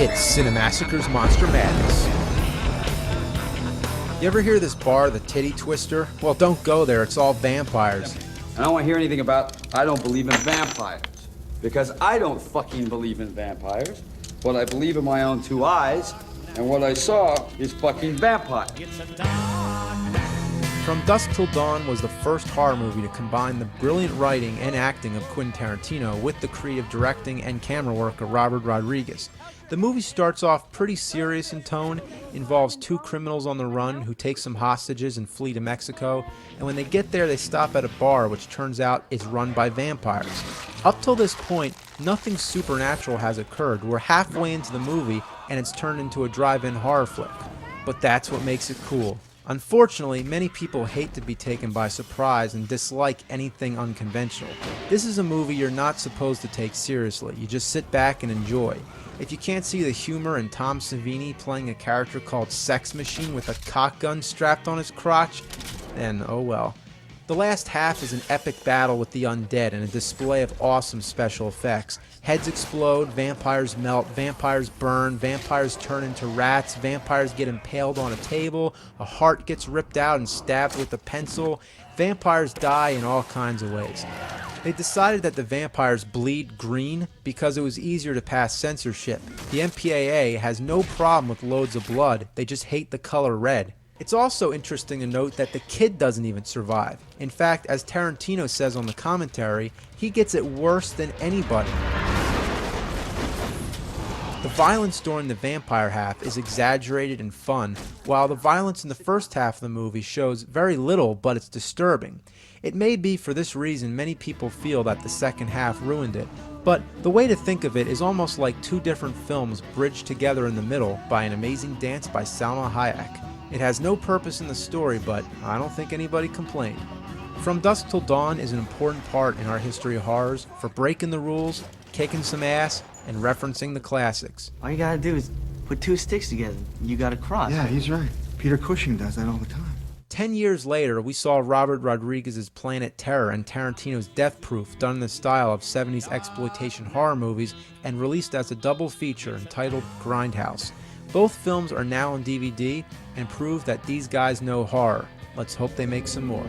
It's Cinemassacre's Monster Madness. You ever hear this bar, the Titty Twister? Well, don't go there, it's all vampires. I don't want to hear anything about I don't believe in vampires. Because I don't fucking believe in vampires. But I believe in my own two eyes, and what I saw is fucking vampire. From Dusk Till Dawn was the first horror movie to combine the brilliant writing and acting of Quentin Tarantino with the creative directing and camera work of Robert Rodriguez. The movie starts off pretty serious in tone, involves two criminals on the run who take some hostages and flee to Mexico, and when they get there they stop at a bar which turns out is run by vampires. Up till this point, nothing supernatural has occurred. We're halfway into the movie and it's turned into a drive-in horror flick. But that's what makes it cool. Unfortunately, many people hate to be taken by surprise and dislike anything unconventional. This is a movie you're not supposed to take seriously. You just sit back and enjoy. If you can't see the humor in Tom Savini playing a character called Sex Machine with a cock gun strapped on his crotch, then oh well. The last half is an epic battle with the undead and a display of awesome special effects. Heads explode, vampires melt, vampires burn, vampires turn into rats, vampires get impaled on a table, a heart gets ripped out and stabbed with a pencil, vampires die in all kinds of ways. They decided that the vampires bleed green because it was easier to pass censorship. The MPAA has no problem with loads of blood, they just hate the color red. It's also interesting to note that the kid doesn't even survive. In fact, as Tarantino says on the commentary, he gets it worse than anybody. The violence during the vampire half is exaggerated and fun, while the violence in the first half of the movie shows very little, but it's disturbing. It may be for this reason many people feel that the second half ruined it, but the way to think of it is almost like two different films bridged together in the middle by an amazing dance by Salma Hayek. It has no purpose in the story, but I don't think anybody complained. From Dusk Till Dawn is an important part in our history of horrors for breaking the rules, kicking some ass, and referencing the classics. All you gotta do is put two sticks together. You got a cross. Yeah, he's right. Peter Cushing does that all the time. 10 years later, we saw Robert Rodriguez's Planet Terror and Tarantino's Death Proof done in the style of 70s exploitation horror movies and released as a double feature entitled Grindhouse. Both films are now on DVD and prove that these guys know horror. Let's hope they make some more.